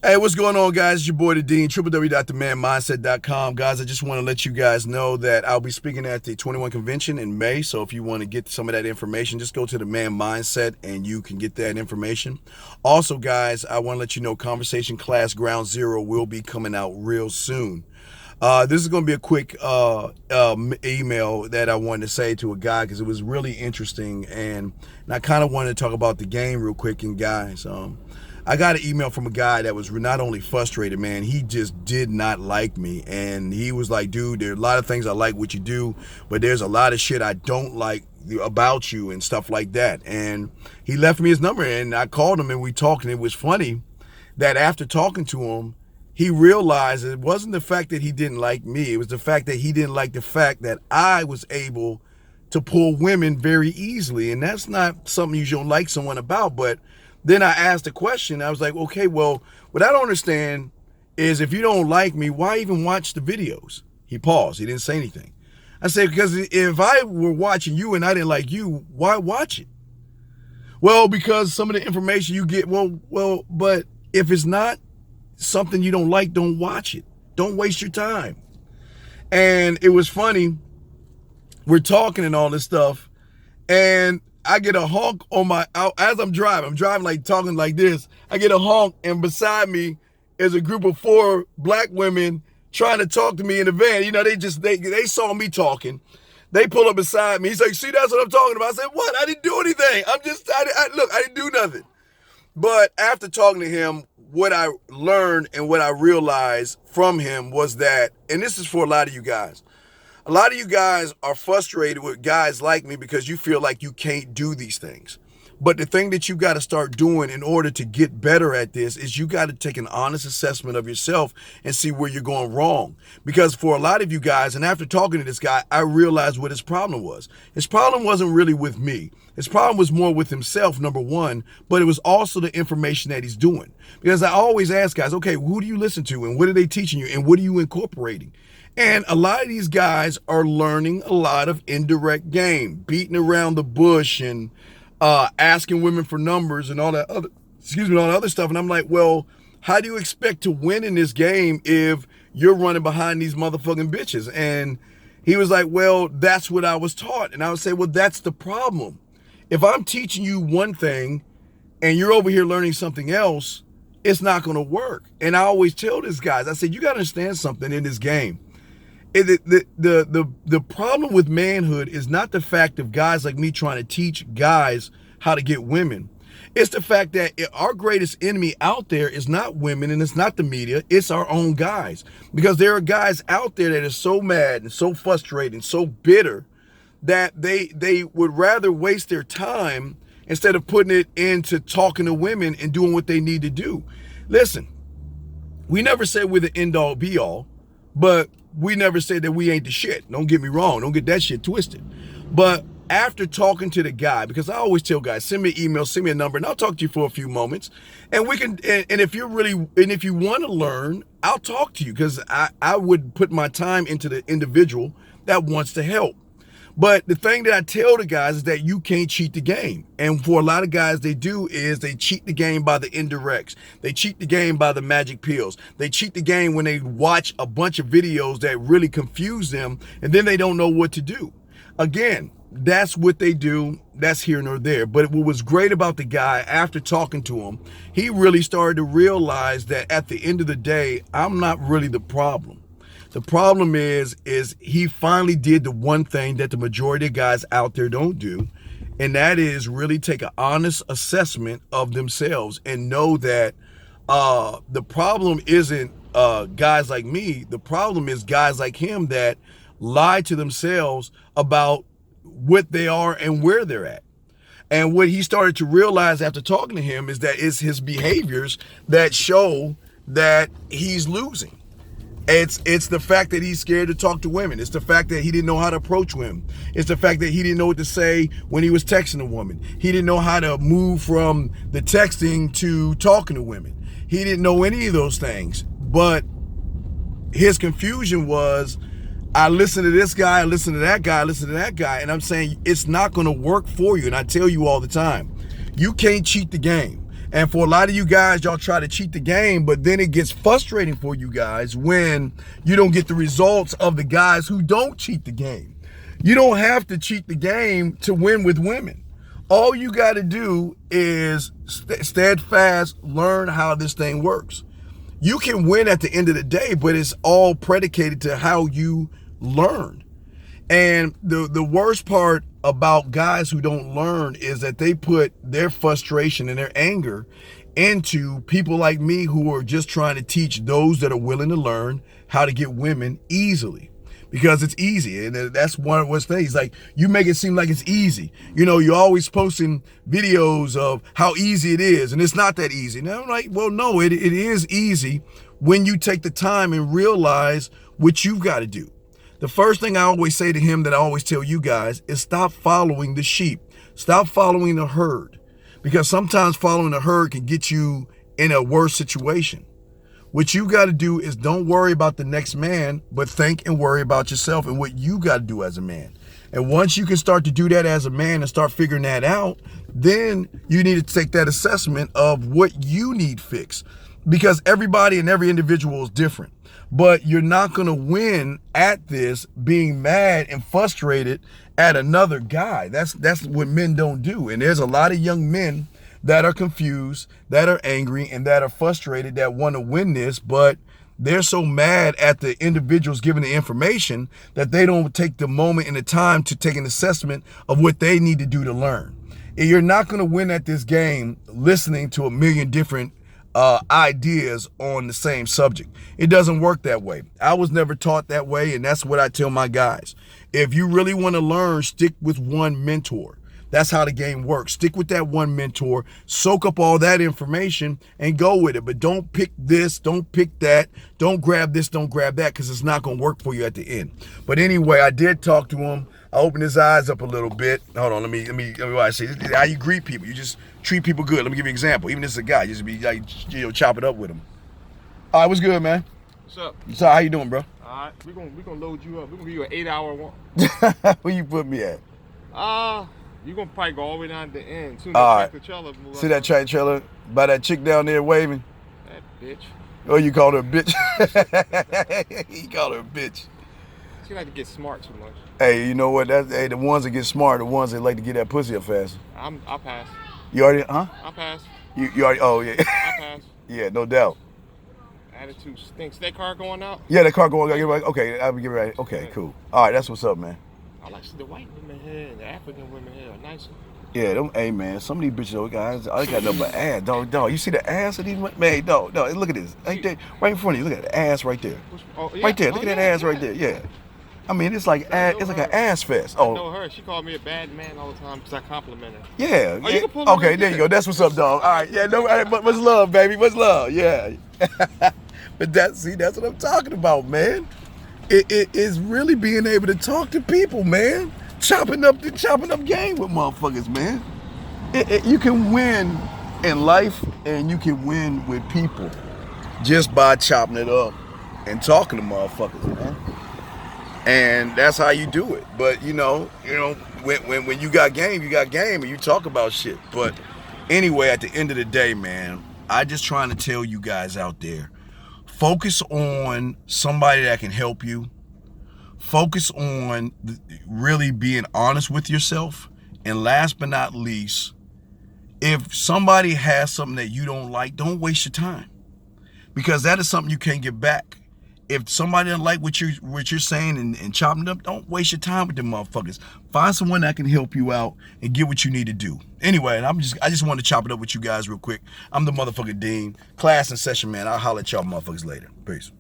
Hey, what's going on, guys? It's your boy, the Dean, www.themanmindset.com. Guys, I just want to let you guys know that I'll be speaking at the 21 convention in May. So if you want to get some of that information, just go to the Man Mindset and you can get that information. Also, guys, I want to let you know Conversation Class Ground Zero will be coming out real soon. This is going to be a quick email that I wanted to say to a guy because it was really interesting. And I kind of wanted to talk about the game real quick. And guys, I got an email from a guy that was not only frustrated, man, he just did not like me. And he was like, dude, there are a lot of things I like what you do, but there's a lot of shit I don't like about you and stuff like that. And he left me his number and I called him and we talked, and it was funny that after talking to him, he realized it wasn't the fact that he didn't like me. It was the fact that he didn't like the fact that I was able to pull women very easily. And that's not something you should like someone about. But then I asked the question. I was like, okay, well, what I don't understand is if you don't like me, why even watch the videos? He paused. He didn't say anything. I said, because if I were watching you and I didn't like you, why watch it? Well, because some of the information you get, but if it's not something you don't like, don't watch it. Don't waste your time. And it was funny. We're talking and all this stuff, and I get a honk on as I'm driving like talking like this. I get a honk, and beside me is a group of 4 black women trying to talk to me in the van. You know, they saw me talking. They pull up beside me. He's like, see, that's what I'm talking about. I said, what? I didn't do anything. Look, I didn't do nothing. But after talking to him, what I learned and what I realized from him was that, and this is for a lot of you guys are frustrated with guys like me because you feel like you can't do these things. But the thing that you got to start doing in order to get better at this is you got to take an honest assessment of yourself and see where you're going wrong. Because for a lot of you guys, and after talking to this guy, I realized what his problem was. His problem wasn't really with me. His problem was more with himself, number one, but it was also the information that he's doing. Because I always ask guys, okay, who do you listen to and what are they teaching you and what are you incorporating? And a lot of these guys are learning a lot of indirect game, beating around the bush and asking women for numbers and all that other stuff. And I'm like, well, how do you expect to win in this game if you're running behind these motherfucking bitches? And he was like, well, that's what I was taught. And I would say, well, that's the problem. If I'm teaching you one thing and you're over here learning something else, it's not going to work. And I always tell these guys, I said, you got to understand something in this game. The problem with manhood is not the fact of guys like me trying to teach guys how to get women. It's the fact that our greatest enemy out there is not women and it's not the media. It's our own guys. Because there are guys out there that are so mad and so frustrated and so bitter that they would rather waste their time instead of putting it into talking to women and doing what they need to do. Listen, we never said we're the end all be all, but we never said that we ain't the shit. Don't get me wrong. Don't get that shit twisted. But after talking to the guy, because I always tell guys, send me an email, send me a number, and I'll talk to you for a few moments. And we can, and if you want to learn, I'll talk to you because I would put my time into the individual that wants to help. But the thing that I tell the guys is that you can't cheat the game. And for a lot of guys, they do is they cheat the game by the indirects. They cheat the game by the magic pills. They cheat the game when they watch a bunch of videos that really confuse them and then they don't know what to do. Again, that's what they do. That's here nor there. But what was great about the guy, after talking to him, he really started to realize that at the end of the day, I'm not really the problem. The problem is he finally did the one thing that the majority of guys out there don't do, and that is really take an honest assessment of themselves and know that the problem isn't guys like me. The problem is guys like him that lie to themselves about what they are and where they're at. And what he started to realize after talking to him is that it's his behaviors that show that he's losing. It's the fact that he's scared to talk to women. It's the fact that he didn't know how to approach women. It's the fact that he didn't know what to say when he was texting a woman. He didn't know how to move from the texting to talking to women. He didn't know any of those things. But his confusion was, I listen to this guy, I listen to that guy, I listen to that guy, and I'm saying it's not going to work for you. And I tell you all the time, you can't cheat the game. And for a lot of you guys, y'all try to cheat the game, but then it gets frustrating for you guys when you don't get the results of the guys who don't cheat the game. You don't have to cheat the game to win with women. All you got to do is steadfast, learn how this thing works. You can win at the end of the day, but it's all predicated to how you learn. And the worst part about guys who don't learn is that they put their frustration and their anger into people like me who are just trying to teach those that are willing to learn how to get women easily. Because it's easy, and that's one of what's things. Like, you make it seem like it's easy. You know, you're always posting videos of how easy it is, and it's not that easy. And I'm like, well, no, it is easy when you take the time and realize what you've got to do. The first thing I always say to him that I always tell you guys is stop following the sheep. Stop following the herd. Because sometimes following the herd can get you in a worse situation. What you got to do is don't worry about the next man, but think and worry about yourself and what you got to do as a man. And once you can start to do that as a man and start figuring that out, then you need to take that assessment of what you need fixed. Because everybody and every individual is different. But you're not going to win at this being mad and frustrated at another guy. That's what men don't do. And there's a lot of young men that are confused, that are angry, and that are frustrated, that want to win this, but they're so mad at the individuals giving the information that they don't take the moment and the time to take an assessment of what they need to do to learn. And you're not going to win at this game listening to a million different ideas on the same subject. It doesn't work that way. I was never taught that way, and that's what I tell my guys. If you really want to learn, stick with one mentor. That's how the game works. Stick with that one mentor, soak up all that information and go with it. But don't pick this, don't pick that, don't grab this, don't grab that, because it's not going to work for you at the end. But anyway, I did talk to him. I opened his eyes up a little bit. Hold on, let me what I say. How you greet people. You just treat people good. Let me give you an example. Even if it's a guy, just be like, chop it up with him. All right, what's good, man? What's up? So how you doing, bro? All right, we're gonna load you up. We're gonna give you an 8-hour one. Where you put me at? You're gonna probably go all the way down to the end. Soon All right. trailer See that tractor trailer by that chick down there waving? That bitch. Oh, you called her a bitch? He called her a bitch. She like to get smart too much. Hey, you know what? The ones that get smart, the ones that like to get that pussy up fast. I'll pass. You already, huh? I'll pass. You already, oh yeah. I'll pass. Yeah, no doubt. Attitude stinks. That car going out? Yeah, the car going, okay, I'll be getting ready. Okay, cool. All right, that's what's up, man. I like to see the white women here and the African women here are nicer. Yeah, them, hey man, some of these bitches, guys, I got nothing but ass, dog. You see the ass of these, man, dog, look at this. Right there, right in front of you, look at the ass right there. Right there, look at that ass right there, yeah. I mean, it's like it's like an ass fest. I know her. She called me a bad man all the time because I compliment her. Yeah. Oh, you can pull okay, there you go. That's what's up, dog. All right, yeah. No, much love, baby. Much love. Yeah. But that's what I'm talking about, man. It is really being able to talk to people, man. Chopping up game with motherfuckers, man. You can win in life and you can win with people just by chopping it up and talking to motherfuckers, man. And that's how you do it. But you know, when you got game, and you talk about shit. But anyway, at the end of the day, man, I just trying to tell you guys out there, focus on somebody that can help you. Focus on really being honest with yourself. And last but not least, if somebody has something that you don't like, don't waste your time. Because that is something you can't get back. If somebody doesn't like what you're saying and chopping it up, don't waste your time with them motherfuckers. Find someone that can help you out and get what you need to do. Anyway, and I just want to chop it up with you guys real quick. I'm the motherfucking Dean. Class in session, man. I'll holler at y'all motherfuckers later. Peace.